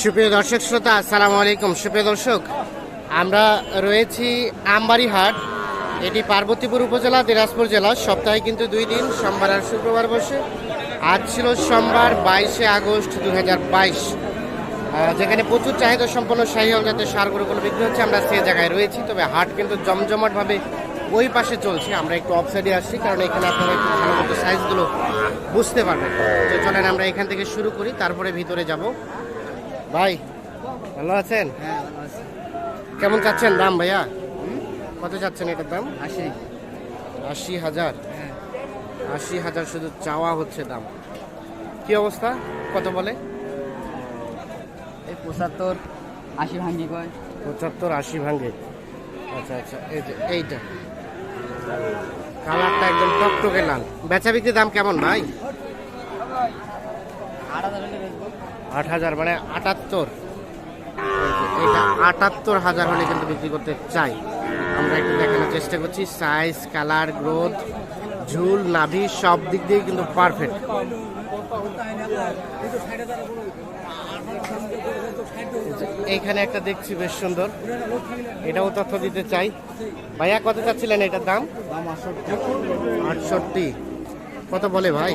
সুপ্রিয় দর্শক শ্রোতা, আসসালামু আলাইকুম। সুপ্রিয় দর্শক, আমরা রয়েছি আমবাড়ি হাট। এটি পার্বতীপুর উপজেলা, দিনাজপুর জেলা। সপ্তাহে কিন্তু 2 দিন, সোমবার আর শুক্রবার বসে। আজ ছিল সোমবার 22শে আগস্ট 2022, যেখানে প্রচুর চাহিদা সম্পন্ন শাহিওয়াল জাতের সার গরুগুলো বিক্রি হচ্ছে। আমরা সেই জায়গায় রয়েছি, তবে হাট কিন্তু জমজমাটভাবে ওই পাশে চলছে। আমরা একটু অফসাইডে আসছি, কারণ এখানে আপনারা একটু ভালো মতো সাইজগুলো বুঝতে পারবেন। তো চলেন আমরা এখান থেকে শুরু করি, তারপরে ভিতরে যাব। ভাই ভালো আছেন? হ্যাঁ, ভালো আছি। কেমন চাচ্ছেন দাম ভাইয়া? কত চাচ্ছেন এটার দাম? 80,000। 80,000। 80,000 শুধু চাওয়া হচ্ছে দাম। কি অবস্থা, কত বলে? এই 75, 80 ভাঙ্গি কয়। 75, 80 ভাঙে। আচ্ছা আচ্ছা, এই যে এইটা কালারটা একদম টকটকে লাল। বেচা বিক্রির দাম কেমন ভাই? 8,000 হলে বেচবো। 8,000 মানে 78। এটা 78,000 হলে কিন্তু বিক্রি করতে চাই। আমরা একটু দেখানোর চেষ্টা করছি। সাইজ, কালার, গ্রোথ, ঝুল, নাভি সব দিক দিয়ে কিন্তু পারফেক্ট। এইখানে একটা দেখছি বেশ সুন্দর, এটাও তথ্য দিতে চাই। ভাইয়া কত চাচ্ছিলেন এটার দাম? 68। কত বলে ভাই?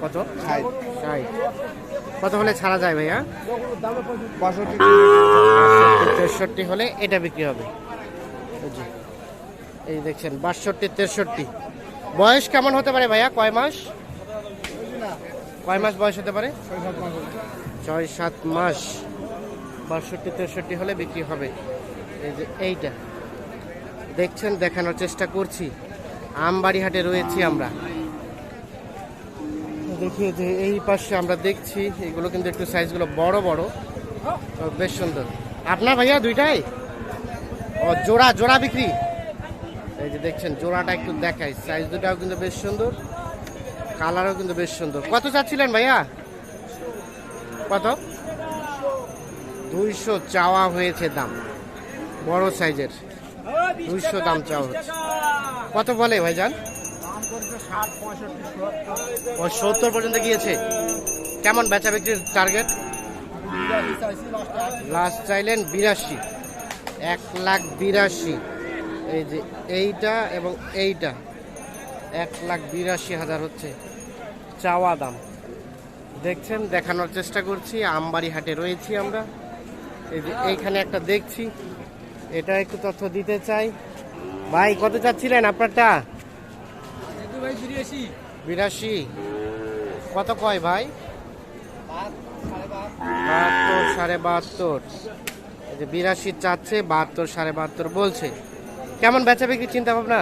কত? 60। কত হলে ছাড়া যায় ভাইয়া? 63 হলে এটা বিক্রি হবে। এই দেখছেন 62, 63। বয়স কেমন হতে পারে ভাইয়া? কয় মাস বয়স হতে পারে? 6-7 মাস। 62, 63 হলে বিক্রি হবে। এই যে এইটা দেখছেন, দেখানোর চেষ্টা করছি। আমবাড়ি হাটে রয়েছি আমরা। দেখি যে এই পাশে আমরা দেখছি, এগুলো কিন্তু একটু সাইজগুলো বড় বড়, বেশ সুন্দর। আপনার ভাইয়া দুইটাই? ও, জোড়া জোড়া বিক্রি। এই যে দেখছেন জোড়াটা একটু দেখাই, সাইজ দুটাও কিন্তু বেশ সুন্দর, কালারও কিন্তু বেশ সুন্দর। কত চাচ্ছিলেন ভাইয়া? কত? 200 চাওয়া হয়েছে দাম, বড় সাইজের 200 দাম চাওয়া হচ্ছে। কত বলে ভাইজান? 70 পর্যন্ত গিয়েছে। কেমন বেচা বিক্রির টার্গেট? লাস্ট চাইলেন 82, 1,82,000। এই যে এইটা এবং এইটা 1,82,000 হচ্ছে চাওয়া দাম। দেখছেন, দেখানোর চেষ্টা করছি। আমবাড়ি হাটে রয়েছি আমরা। এই যে এইখানে একটা দেখছি, এটা একটু তথ্য দিতে চাই। ভাই কত চাচ্ছিলেন আপনারটা? 82। কত কয় ভাই? 72, 72.5। এই যে 82 চাচ্ছে, 72, 72.5 বলছে। কেমন বেচা বিক্রি চিন্তা ভাবনা?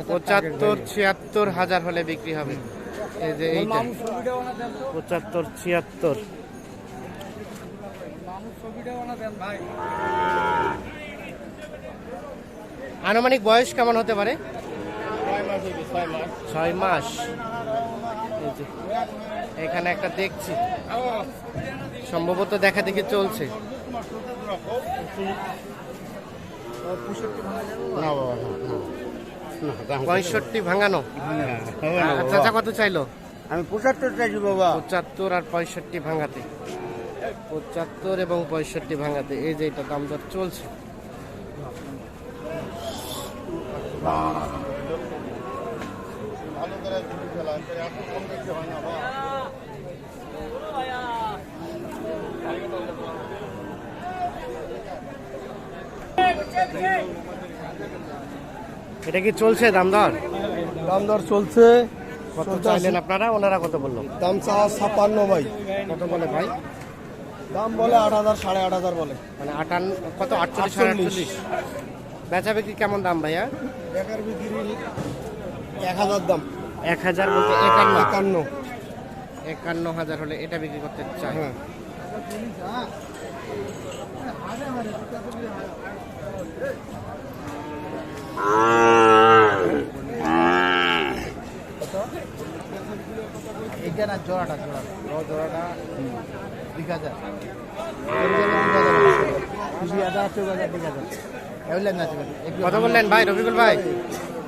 75, 76,000 হলে বিক্রি হবে। এই যে এইটা 75, 76। আনুমানিক বয়স কেমন হতে পারে? 6 মাস। এই যে এখানে একটা দেখছি, সম্ভবত দেখা দেখি চলছে। 65 ভাঙানো। চাচা কত চাইলো? আমি 75 চাইছি বাবা। 75 আর 65 ভাঙাতে। 75 এবং 65 ভাঙাতে। এই যে এটা দাম দর চলছে। এটা কি চলছে দাম দর? দাম দর চলছে। কত চাইলেন আপনারা? ওনারা কত বললো? দাম চাওয়া 56 ভাই। কত বলে ভাই? দাম বলে 8,000, 8,500 বলে। মানে 58, কত 48, 48। বেচা বিক্রি কেমন দাম ভাইয়া? বেকার বিক্রি 1,000 দাম। 1,000 বলতে 51। 51। 51,000 হলে এটা বিক্রি করতে চাই। হ্যাঁ। এইটা না জোড়াটা জোড়াটা 2,000। 2,000, 4,000। কত বললেন ভাই রফিকুল ভাই?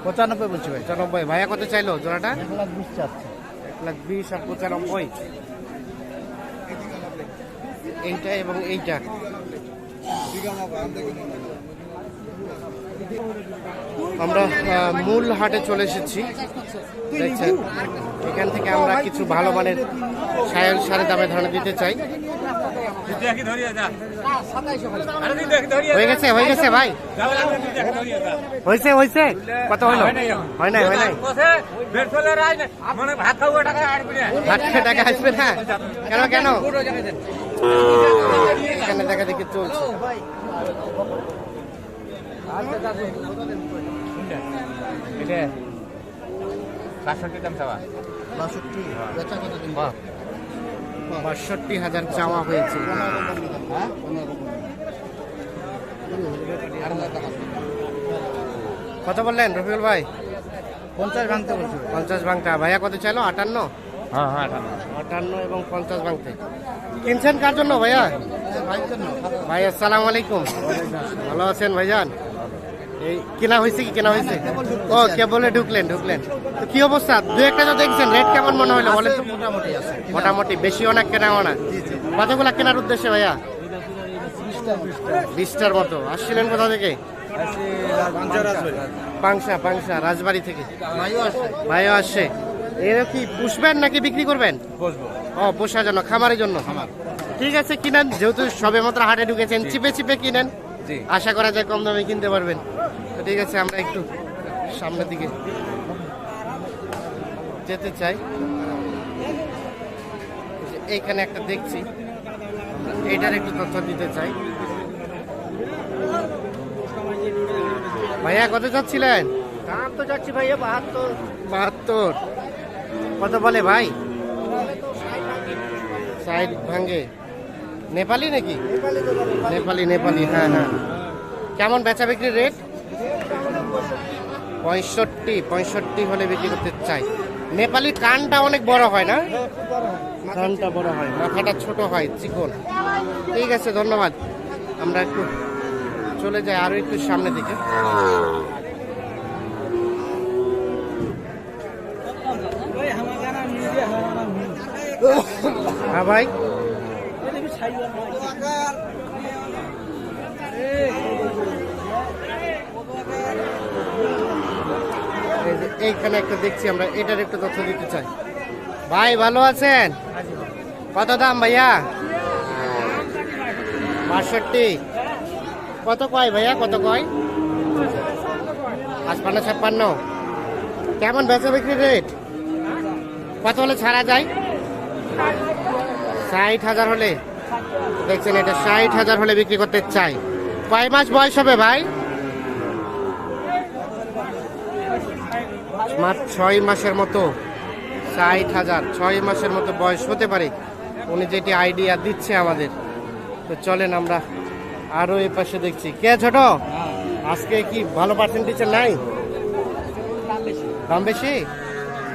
95 বলছি ভাই। 95। ভাইয়া কত চাইলো জোড়াটা? 1,20,000 চাচ্ছে। 1,20,000 আর 95। এইটা এবং এইটা। আমরা মূল হাটে চলে এসেছি, দেখছেন। এখান থেকে আমরা কিছু ভালো মানের সায়াল সারে দামে ধারণা দিতে চাই। হয়ে গেছে ভাই, হয়েছে কত হলো? হয় নাই ভাত টাকা আসবে না কেন এখানে দেখা দেখি চলছে। বাহ, ৬২,০০০ চাওয়া হয়েছে। কত বললেন রফিকুল ভাই? 50 ভাঙতে বলছি। 50 ভাঙতে। ভাইয়া কত চাইলো? 58। 58 এবং 50 ভাঙতে। কিনছেন কার জন্য ভাইয়া? ভাই আসসালামু আলাইকুম, ভালো আছেন ভাইজান? এই কেনা হয়েছে কি? কেনা হয়েছে? ও কেবলে ঢুকলেন। তো কি অবস্থা? দু একটা তো দেখছেন, রেট কেমন মনে হলো বলেন তো? মোটামুটি আছে। মোটামুটি, বেশি অনেক কেনা না। কতগুলা কেনার উদ্দেশ্যে ভাইয়া? 20টার মতো। আসছিলেন কোথা থেকে? পাংশা রাজবাড়ি থেকে ভাইও আসছে। এর কি পুষবেন নাকি বিক্রি করবেন? ও, পোষার জন্য, খামারের জন্য। ঠিক আছে, কিনেন, যেহেতু সবে মাত্র হাটে ঢুকেছেন, চিপে কিনেন, আশা করা যায় কম দামে কিনতে পারবেন। তো ঠিক আছে, আমরা একটু সামনের দিকে যেতে চাই। এইখানে একটা দেখছি, এইটার একটু তথ্য দিতে চাই। ভাইয়া কত যাচ্ছিলেন? দাম তো যাচ্ছি ভাইয়া 72। কত বলে ভাই? 60 ভাঙে। নেপালি নাকি? নেপালি, হ্যাঁ। কেমন বেচা বিক্রির রেট? 65 হলে বিক্রি করতে চাই। নেপালি কানটা অনেক বড় হয় না? কানটা বড় হয়, মাথাটা ছোট হয়, চিকন। ঠিক আছে, ধন্যবাদ। আমরা একটু চলে যাই আরো একটু সামনের দিকে। হ্যাঁ ভাই, এইখানে একটা দেখছি আমরা, এটার একটু তথ্য দিতে চাই। ভাই ভালো আছেন? কত দাম ভাইয়া? 62। কত কয় ভাইয়া, কত কয়? 55-56। কেমন বেচা বিক্রি রেট? কত হলে ছাড়া যায়? 60,000 হলে। দেখছেন, এটা 60,000 হলে বিক্রি করতে চাই। কয় মাস বয়স হবে ভাই? মাত্র 6 মাসের মতো। 60,000, 6 মাসের মতো বয়স হতে পারে, উনি যেটি আইডিয়া দিচ্ছে আমাদের। তো চলেন আমরা আরো এই পাশে দেখছি। কে ছোট, আজকে কি ভালো পার্সেন্টেজের নাই? দাম বেশি?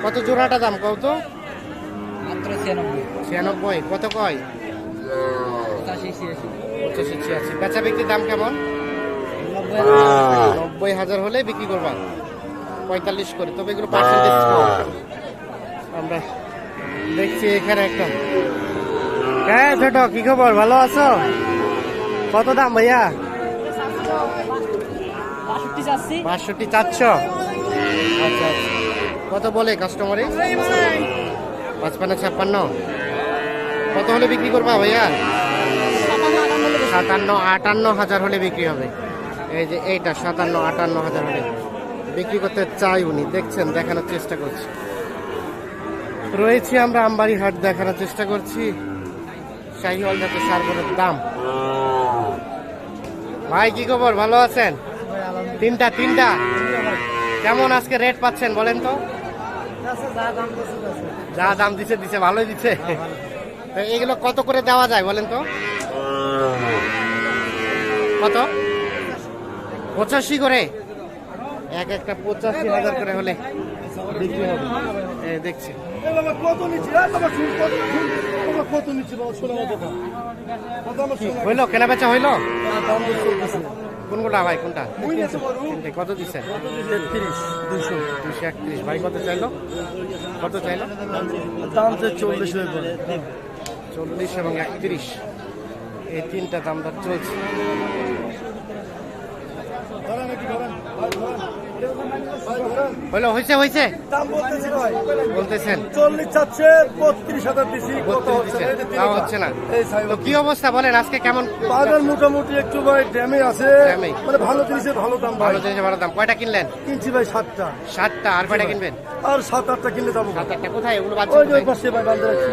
কত জোড়াটা দাম কত? 96। কত কয়? 85-86। বেচা বিক্রির দাম কেমন? 90,000 হলে বিক্রি করবা। 45 করে, তবে এগুলো পার্সেন্টেজ কম। আমরা দেখছি এখানে একটা। হ্যাঁ ছোট, কি খবর, ভালো আছো? কত দাম ভাইয়া? 62 চাচ্ছ? আচ্ছা। কত বলে কাস্টমারে? 55-56। কত হলে বিক্রি করবা ভাইয়া? 57-58 হলে বিক্রি হবে। এই যে এইটা 57-58 হলে বিক্রি করতে চাই উনি। দেখছেন, দেখানোর চেষ্টা করছি। রয়েছি আমরা আমবাড়ি হাট, দেখানোর চেষ্টা করছি শাহিওয়াল জাতের সারগুলোর দাম। ভাই কি খবর, ভালো আছেন? তিনটা। কেমন আজকে রেট পাচ্ছেন বলেন তো? যা দাম দিছে ভালোই দিচ্ছে। এগুলো কত করে দেওয়া যায় বলেন তো? কত? 85 করে। একটা 85,000 করে হলে বিক্রি হবে। দেখছি হইলো, কেনা বেচা হইলো? কোনগুলা ভাই, কোনটা? কত দিচ্ছেন? 231। ভাই কত চাইলো? দাম 40 হয়ে পড়ে। 40 এবং 31, এই তিনটা দাম দর চলছে। হলো হয়েছে হয়েছে দাম বলতেছি ভাই বলতেছেন 40 চাচ্ছে 32,000 দিছি কত 32 হচ্ছে দিচ্ছেন, তাও হচ্ছে না। এই সাইজ তো কি অবস্থা বলেন আজকে কেমন? বাজার মোটামুটি একটু ভাই ড্যামে আছে ড্যামে। মানে ভালো জিনিসের ভালো দাম ভাই ভালো জিনিস ভালো দাম। কয়টা কিনলেন? কিনছি ভাই 7টা 7টা। আর কয়টা কিনবেন? আর 7-8টা কিনলে যাবো 7-8টা। কোথায় এগুলো বাচ্চা ওই যে ওই কোথায়? পাশে ভাই বান্ধব রাখছি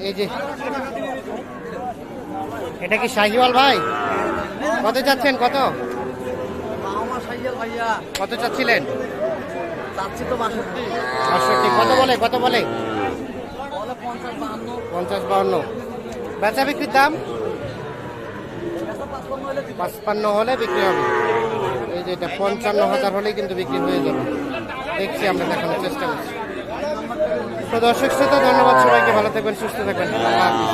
এই যে এটা কি শাহিওয়াল ভাই? কত যাচ্ছেন? কত আমার সাইকেল ভাইয়া কত চাচ্ছিলেন? যাচ্ছি তো 62 65। কত বলে? কত বলে? বলে 50 52 50-52। বেচা বিক্রির দাম 55 হলে বিক্রি হবে। এই যে এটা 55,000 হলেই কিন্তু বিক্রি হয়ে যাবে। দেখছি আমরা দেখানোর চেষ্টা করছি। তো দর্শক শ্রোতা, ধন্যবাদ সবাইকে। ভালো থাকবেন, সুস্থ থাকবেন। আল্লাহ হাফেজ।